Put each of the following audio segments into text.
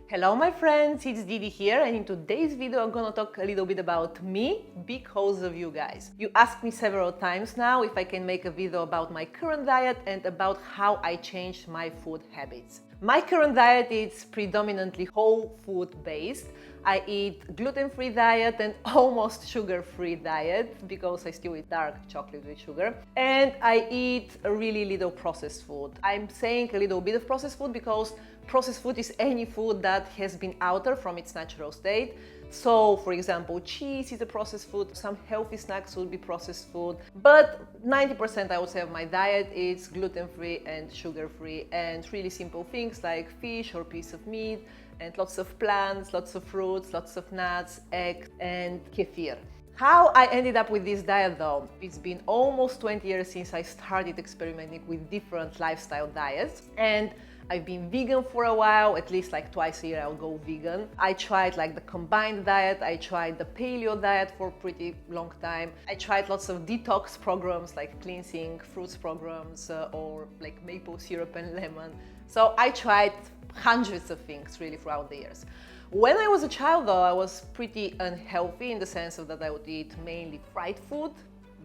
Hello my friends, it's Didi here, and in today's video I'm gonna talk a little bit about me because of you guys. You asked me several times now if I can make a video about my current diet and about how I changed my food habits. My current diet is predominantly whole food based. I eat gluten-free diet and almost sugar-free diet because I still eat dark chocolate with sugar. And I eat a really little processed food. I'm saying a little bit of processed food because processed food is any food that has been altered from its natural state. So, for example, cheese is a processed food, some healthy snacks would be processed food, but 90% I would say of my diet is gluten-free and sugar-free, and really simple things like fish or piece of meat, and lots of plants, lots of fruits, lots of nuts, eggs, and kefir. How I ended up with this diet though, it's been almost 20 years since I started experimenting with different lifestyle diets, and I've been vegan for a while, at least like twice a year I'll go vegan. I tried like the combined diet, I tried the Paleo Diet for a pretty long time. I tried lots of detox programs like cleansing fruits programs or like maple syrup and lemon. So I tried hundreds of things really throughout the years. When I was a child though, I was pretty unhealthy in the sense of that I would eat mainly fried food,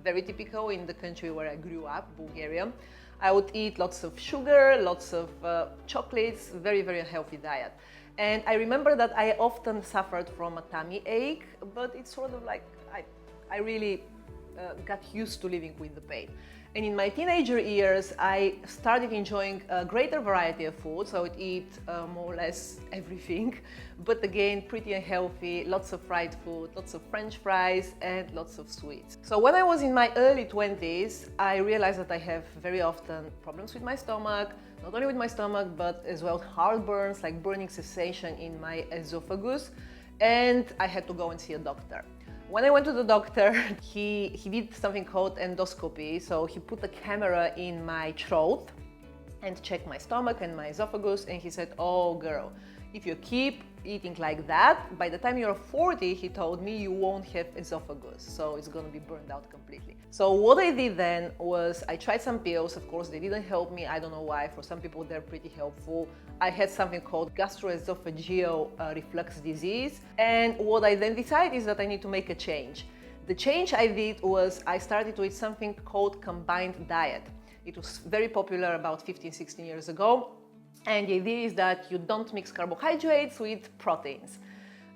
very typical in the country where I grew up, Bulgaria. I would eat lots of sugar, lots of chocolates, very, very unhealthy diet. And I remember that I often suffered from a tummy ache, but it's sort of like I really got used to living with the pain. And in my teenager years, I started enjoying a greater variety of foods. I would eat more or less everything, but again, pretty unhealthy, lots of fried food, lots of French fries, and lots of sweets. So when I was in my early 20s, I realized that I have very often problems with my stomach, not only with my stomach, but as well heartburns, like burning sensation in my esophagus, and I had to go and see a doctor. When I went to the doctor, he did something called endoscopy. So he put a camera in my throat and checked my stomach and my esophagus, and he said, "Oh girl, if you keep eating like that, by the time you're 40, he told me, you won't have esophagus, so it's gonna be burned out completely." So what I did then was I tried some pills. Of course, they didn't help me. I don't know why. For some people, they're pretty helpful. I had something called gastroesophageal reflux disease. And what I then decided is that I need to make a change. The change I did was I started to eat something called combined diet. It was very popular about 15, 16 years ago. And the idea is that you don't mix carbohydrates with proteins.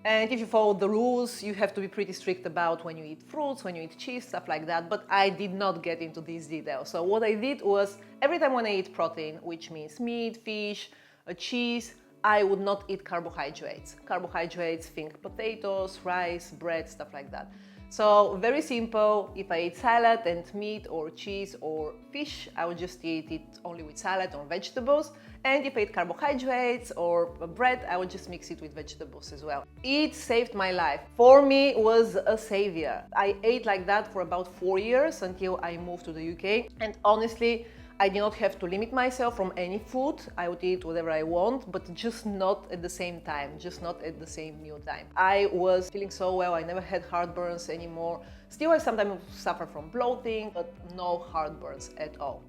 And if you follow the rules, you have to be pretty strict about when you eat fruits, when you eat cheese, stuff like that. But I did not get into these details. So what I did was every time when I eat protein, which means meat, fish, cheese, I would not eat carbohydrates. Carbohydrates, think potatoes, rice, bread, stuff like that. So very simple. If I eat salad and meat or cheese or fish, I would just eat it only with salad or vegetables. And if I eat carbohydrates or bread, I would just mix it with vegetables as well. It saved my life. For me, it was a savior. I ate like that for about 4 years until I moved to the UK. And honestly, I did not have to limit myself from any food. I would eat whatever I want, but just not at the same time, just not at the same meal time. I was feeling so well, I never had heartburns anymore. Still, I sometimes suffer from bloating, but no heartburns at all.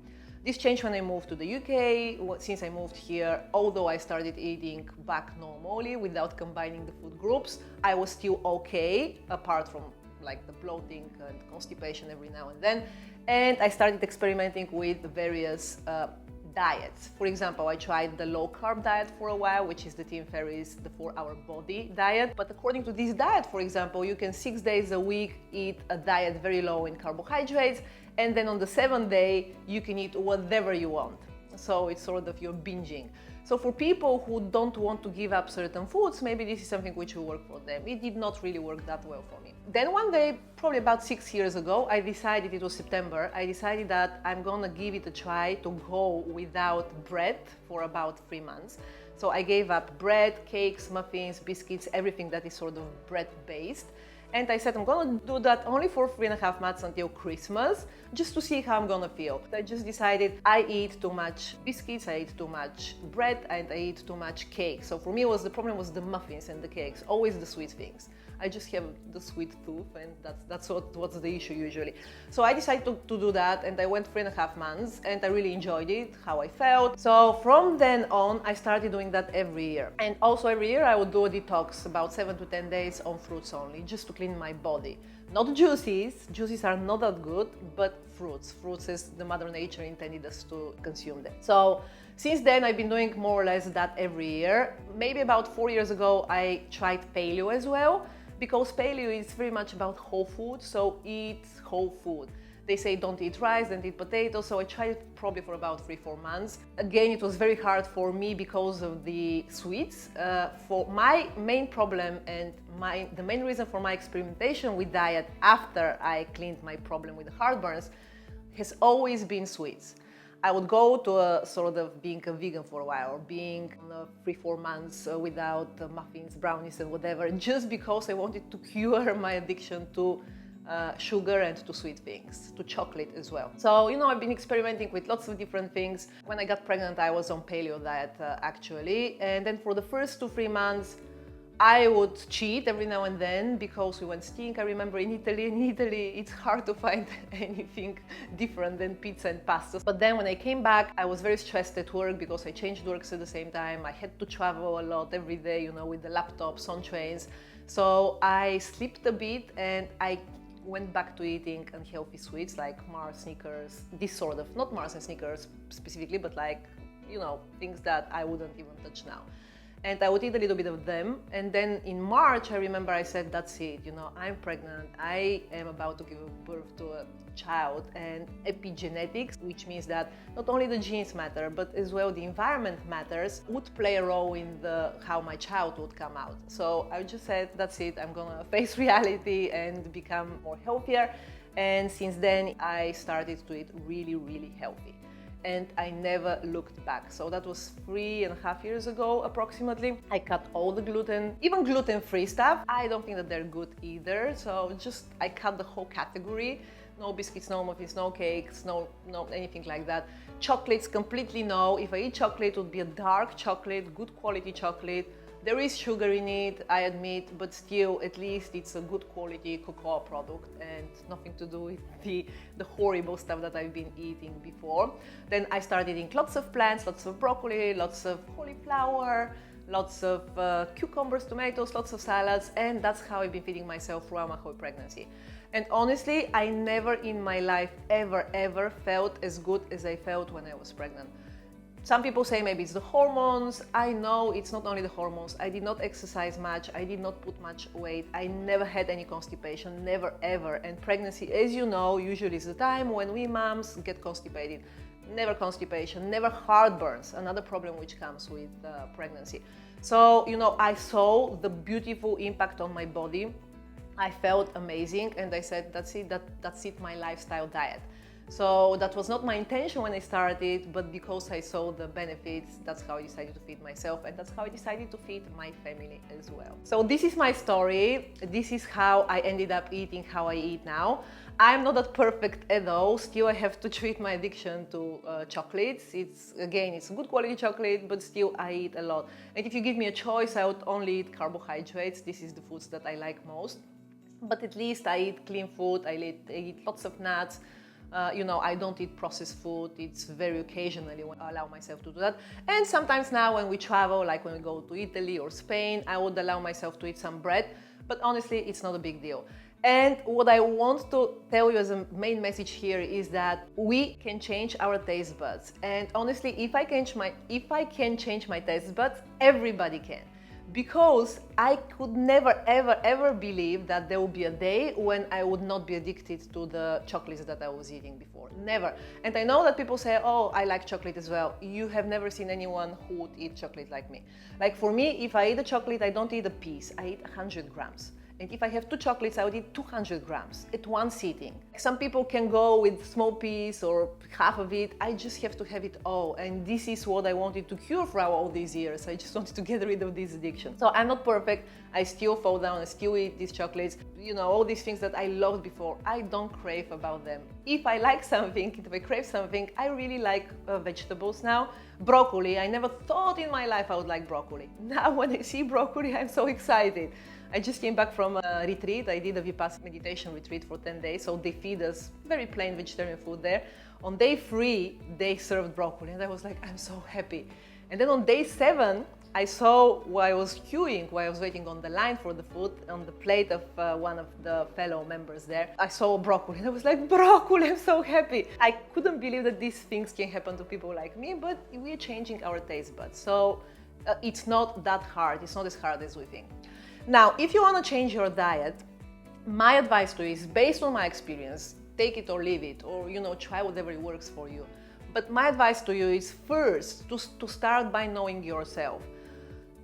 This changed when I moved to the UK. Since I moved here, although I started eating back normally without combining the food groups, I was still okay, apart from like the bloating and constipation every now and then. And I started experimenting with various diets. For example, I tried the low carb diet for a while, which is the Tim Ferriss, the 4-hour body diet. But according to this diet, for example, you can 6 days a week eat a diet very low in carbohydrates, and then on the 7th day, you can eat whatever you want. So it's sort of you're binging. So for people who don't want to give up certain foods, maybe this is something which will work for them. It did not really work that well for me. Then one day, probably about 6 years ago, I decided, it was September, I decided that I'm gonna give it a try to go without bread for about 3 months. So I gave up bread, cakes, muffins, biscuits, everything that is sort of bread-based. And I said I'm gonna do that only for 3.5 months until Christmas, just to see how I'm gonna feel. I just decided I eat too much biscuits, I eat too much bread, and I eat too much cake. So for me, the problem was the muffins and the cakes, always the sweet things. I just have the sweet tooth, and that's what's the issue usually. So I decided to do that, and I went 3.5 months, and I really enjoyed it, how I felt. So from then on, I started doing that every year. And also every year I would do a detox, about 7 to 10 days on fruits only, just to clean my body. Not juices. Juices are not that good, but fruits. Fruits is the Mother Nature intended us to consume them. So since then, I've been doing more or less that every year. Maybe about 4 years ago, I tried paleo as well, because paleo is very much about whole food, so eat whole food. They say don't eat rice, don't eat potatoes, so I tried it probably for about 3-4 months. Again, it was very hard for me because of the sweets. For my main problem and the main reason for my experimentation with diet after I cleaned my problem with the heartburns has always been sweets. I would go to a sort of being a vegan for a while, or being 3-4 months without muffins, brownies and whatever, just because I wanted to cure my addiction to sugar and to sweet things, to chocolate as well. So, I've been experimenting with lots of different things. When I got pregnant, I was on Paleo Diet actually. And then for the first 2-3 months, I would cheat every now and then because we went skiing. I remember in Italy, it's hard to find anything different than pizza and pasta. But then when I came back, I was very stressed at work because I changed works at the same time. I had to travel a lot every day, with the laptops on trains. So I slept a bit and I went back to eating unhealthy sweets like Mars, Snickers, this sort of, not Mars and Snickers specifically, but like, things that I wouldn't even touch now. And I would eat a little bit of them. And then in March, I remember I said, that's it, I'm pregnant. I am about to give birth to a child. And epigenetics, which means that not only the genes matter, but as well the environment matters, would play a role in how my child would come out. So I just said, that's it, I'm gonna face reality and become more healthier. And since then, I started to eat really, really healthy. And I never looked back. So that was 3.5 years ago, approximately. I cut all the gluten, even gluten-free stuff. I don't think that they're good either. So I cut the whole category. No biscuits, no muffins, no cakes, no anything like that. Chocolates, completely no. If I eat chocolate, it would be a dark chocolate, good quality chocolate. There is sugar in it, I admit, but still, at least it's a good quality cocoa product and nothing to do with the horrible stuff that I've been eating before. Then I started eating lots of plants, lots of broccoli, lots of cauliflower, lots of cucumbers, tomatoes, lots of salads, and that's how I've been feeding myself throughout my whole pregnancy. And honestly, I never in my life ever felt as good as I felt when I was pregnant. Some people say maybe it's the hormones. I know it's not only the hormones. I did not exercise much. I did not put much weight. I never had any constipation, never ever. And pregnancy, as you know, usually is the time when we moms get constipated. Never constipation, never heartburns, another problem which comes with pregnancy. So, I saw the beautiful impact on my body. I felt amazing and I said, that's it, my lifestyle diet. So that was not my intention when I started, but because I saw the benefits, that's how I decided to feed myself, and that's how I decided to feed my family as well. So this is my story. This is how I ended up eating how I eat now. I'm not that perfect at all. Still, I have to treat my addiction to chocolates. It's good quality chocolate, but still I eat a lot. And if you give me a choice, I would only eat carbohydrates. This is the foods that I like most. But at least I eat clean food. I eat lots of nuts. I don't eat processed food. It's very occasionally when I allow myself to do that. And sometimes now when we travel, like when we go to Italy or Spain, I would allow myself to eat some bread. But honestly, it's not a big deal. And what I want to tell you as a main message here is that we can change our taste buds. And honestly, if I can change my taste buds, everybody can. Because I could never, ever believe that there would be a day when I would not be addicted to the chocolates that I was eating before. Never. And I know that people say, oh, I like chocolate as well. You have never seen anyone who would eat chocolate like me. Like for me, if I eat a chocolate, I don't eat a piece. I eat 100 grams. And if I have 2 chocolates, I would eat 200 grams at one sitting. Some people can go with small piece or half of it. I just have to have it all. And this is what I wanted to cure for all these years. I just wanted to get rid of this addiction. So I'm not perfect. I still fall down. I still eat these chocolates. You know, all these things that I loved before, I don't crave about them. If I like something, if I crave something, I really like vegetables now. Broccoli, I never thought in my life I would like broccoli. Now when I see broccoli, I'm so excited. I just came back from a retreat. I did a Vipassana meditation retreat for 10 days. So they feed us very plain vegetarian food there. On day 3, they served broccoli. And I was like, I'm so happy. And then on day 7, I saw while I was queuing, while I was waiting on the line for the food, on the plate of one of the fellow members there, I saw broccoli. And I was like, broccoli, I'm so happy. I couldn't believe that these things can happen to people like me, but we're changing our taste buds. So it's not that hard. It's not as hard as we think. Now, if you want to change your diet, my advice to you is based on my experience, take it or leave it, or, you know, try whatever works for you. But my advice to you is first to start by knowing yourself.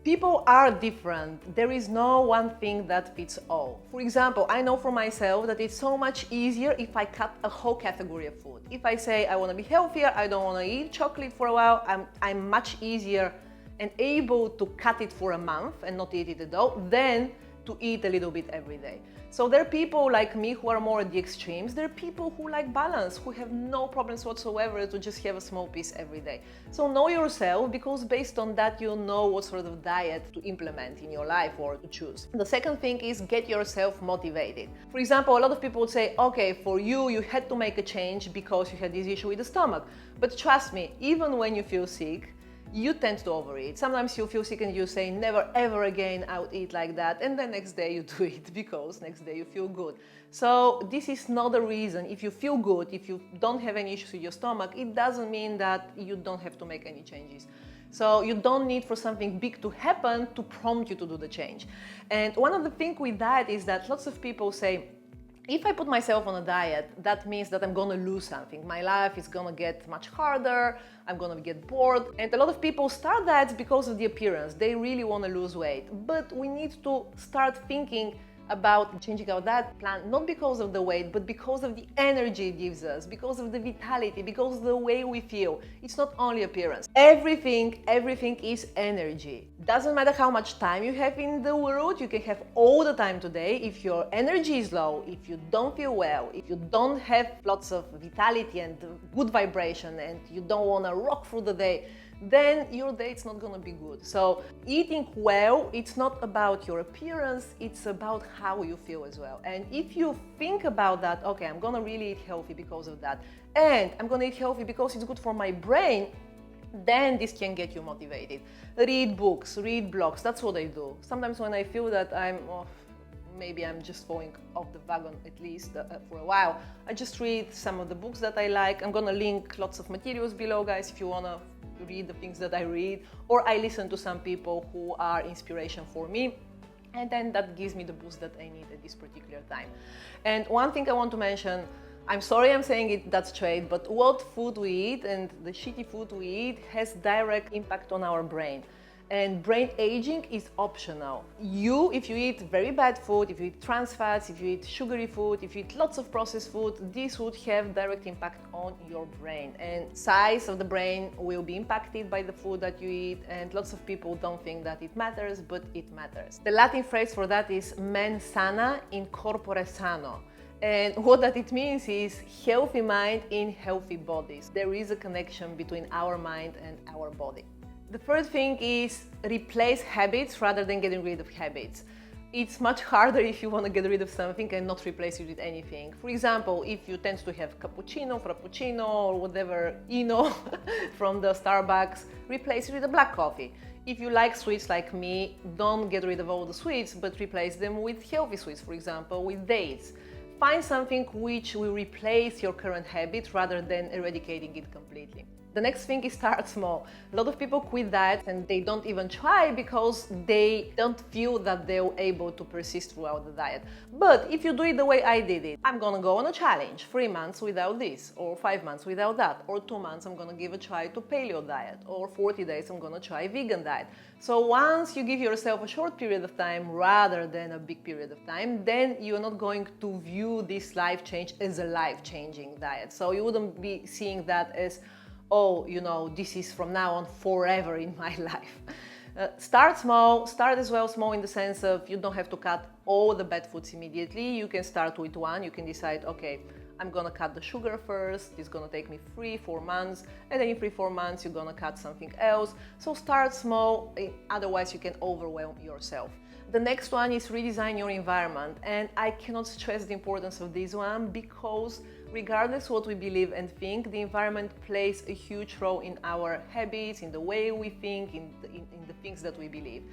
People are different. There is no one thing that fits all. For example, I know for myself that it's so much easier if I cut a whole category of food. If I say I want to be healthier, I don't want to eat chocolate for a while, I'm much easier and able to cut it for a month and not eat it at all, than to eat a little bit every day. So there are people like me who are more at the extremes. There are people who like balance, who have no problems whatsoever to just have a small piece every day. So know yourself, because based on that you know what sort of diet to implement in your life or to choose. The second thing is get yourself motivated. For example, a lot of people would say, okay, for you, you had to make a change because you had this issue with the stomach. But trust me, even when you feel sick, you tend to overeat. Sometimes you feel sick and you say, never ever again I would eat like that. And the next day you do it because next day you feel good. So this is not a reason. If you feel good, if you don't have any issues with your stomach, it doesn't mean that you don't have to make any changes. So you don't need for something big to happen to prompt you to do the change. And one of the things with that is that lots of people say, if I put myself on a diet, that means that I'm gonna lose something. My life is gonna get much harder, I'm gonna get bored. And a lot of people start diets because of the appearance. They really wanna lose weight. But we need to start thinking about changing our diet plan, not because of the weight, but because of the energy it gives us, because of the vitality, because of the way we feel. It's not only appearance. Everything is energy. Doesn't matter how much time you have in the world, you can have all the time today. If your energy is low, if you don't feel well, if you don't have lots of vitality and good vibration, and you don't want to rock through the day, then your day is not going to be good. So eating well, it's not about your appearance, it's about how you feel as well. And if you think about that, okay, I'm going to really eat healthy because of that, and I'm going to eat healthy because it's good for my brain, then this can get you motivated. Read books, read blogs, that's what I do. Sometimes when I feel that maybe I'm just falling off the wagon, at least for a while, I just read some of the books that I like. I'm going to link lots of materials below, guys, if you want to read the things that I read, or I listen to some people who are inspiration for me, and then that gives me the boost that I need at this particular time. And one thing I want to mention, I'm sorry I'm saying it that straight, but what food we eat and the shitty food we eat has direct impact on our brain. And brain aging is optional. If you eat very bad food, if you eat trans fats, if you eat sugary food, if you eat lots of processed food, this would have direct impact on your brain. And size of the brain will be impacted by the food that you eat, and lots of people don't think that it matters, but it matters. The Latin phrase for that is mens sana in corpore sano. And what that it means is healthy mind in healthy bodies. There is a connection between our mind and our body. The first thing is replace habits rather than getting rid of habits. It's much harder if you want to get rid of something and not replace it with anything. For example, if you tend to have cappuccino, frappuccino, or whatever, from the Starbucks, replace it with a black coffee. If you like sweets like me, don't get rid of all the sweets, but replace them with healthy sweets, for example, with dates. Find something which will replace your current habit rather than eradicating it completely. The next thing is start small. A lot of people quit diets and they don't even try because they don't feel that they're able to persist throughout the diet. But if you do it the way I did it, I'm gonna go on a challenge, 3 months without this, or 5 months without that, or 2 months I'm gonna give a try to Paleo Diet, or 40 days I'm gonna try vegan diet. So once you give yourself a short period of time rather than a big period of time, then you're not going to view this life change as a life-changing diet. So you wouldn't be seeing that as, oh, you know, this is from now on forever in my life. Start small, start as well small in the sense of you don't have to cut all the bad foods immediately. You can start with one, you can decide, okay, I'm gonna cut the sugar first, it's gonna take me 3-4 months, and then in 3-4 months you're gonna cut something else. So start small, otherwise you can overwhelm yourself. The next one is redesign your environment, and I cannot stress the importance of this one because regardless what we believe and think, the environment plays a huge role in our habits, in the way we think, in the things that we believe.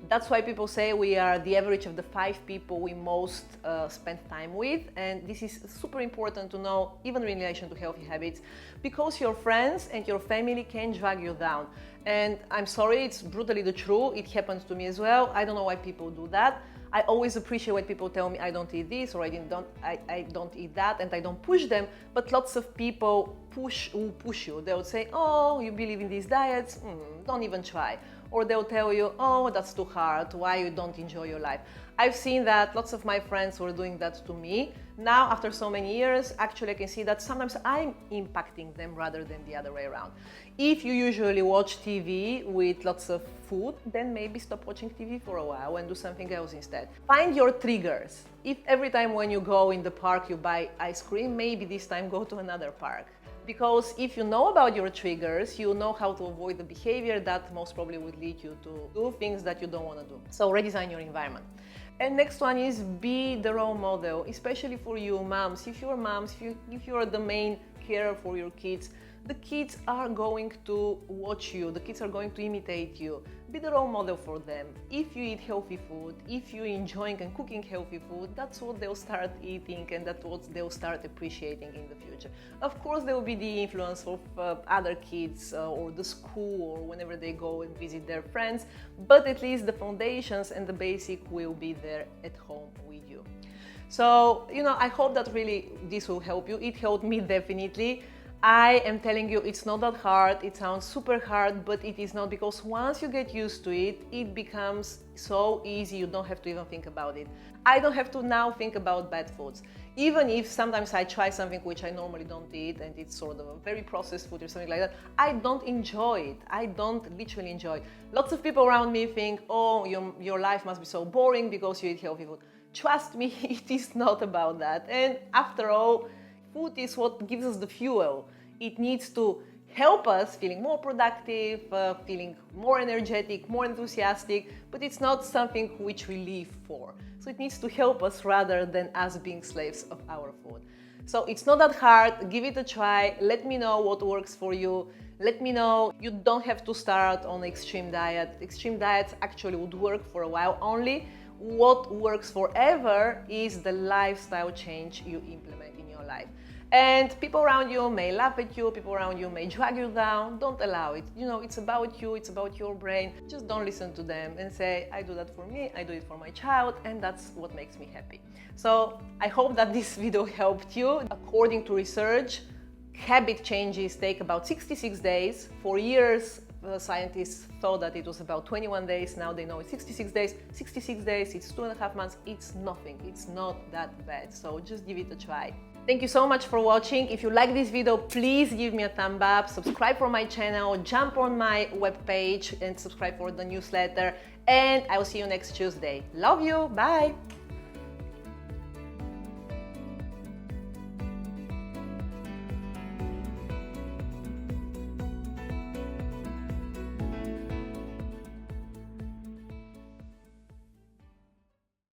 That's why people say we are the average of the 5 people we most spend time with, and this is super important to know even in relation to healthy habits, because your friends and your family can drag you down. And I'm sorry, it's brutally the truth, it happens to me as well. I don't know why people do that. I always appreciate when people tell me I don't eat this or I don't eat that, and I don't push them, but lots of people will push you. They'll say, oh, you believe in these diets? Don't even try. Or they'll tell you, oh, that's too hard, why you don't enjoy your life. I've seen that lots of my friends were doing that to me. Now, after so many years, actually I can see that sometimes I'm impacting them rather than the other way around. If you usually watch TV with lots of food, then maybe stop watching TV for a while and do something else instead. Find your triggers. If every time when you go in the park you buy ice cream, maybe this time go to another park. Because if you know about your triggers, you know how to avoid the behavior that most probably would lead you to do things that you don't want to do. So redesign your environment. And next one is be the role model, especially for you moms. If you're moms, if you're the main carer for your kids, the kids are going to watch you, the kids are going to imitate you. Be the role model for them. If you eat healthy food, if you're enjoying and cooking healthy food, that's what they'll start eating and that's what they'll start appreciating in the future. Of course, there will be the influence of other kids or the school or whenever they go and visit their friends, but at least the foundations and the basic will be there at home with you. So, you know, I hope that really this will help you. It helped me definitely. I am telling you, it's not that hard. It sounds super hard, but it is not, because once you get used to it, it becomes so easy. You don't have to even think about it. I don't have to now think about bad foods. Even if sometimes I try something which I normally don't eat and it's sort of a very processed food or something like that, I don't enjoy it. I don't literally enjoy it. Lots of people around me think, oh, your life must be so boring because you eat healthy food. Trust me, it is not about that. And after all, food is what gives us the fuel. It needs to help us feeling more productive, feeling more energetic, more enthusiastic, but it's not something which we live for. So it needs to help us rather than us being slaves of our food. So it's not that hard. Give it a try. Let me know what works for you. Let me know. You don't have to start on extreme diet. Extreme diets actually would work for a while only. What works forever is the lifestyle change you implement in your life. And people around you may laugh at you, people around you may drag you down. Don't allow it. You know, it's about you, it's about your brain. Just don't listen to them and say, I do that for me, I do it for my child, and that's what makes me happy. So I hope that this video helped you. According to research, habit changes take about 66 days. For years, scientists thought that it was about 21 days. Now they know it's 66 days. 66 days, it's 2.5 months. It's nothing. It's not that bad. So just give it a try. Thank you so much for watching. If you like this video, please give me a thumb up, subscribe for my channel, jump on my webpage and subscribe for the newsletter. And I will see you next Tuesday. Love you. Bye.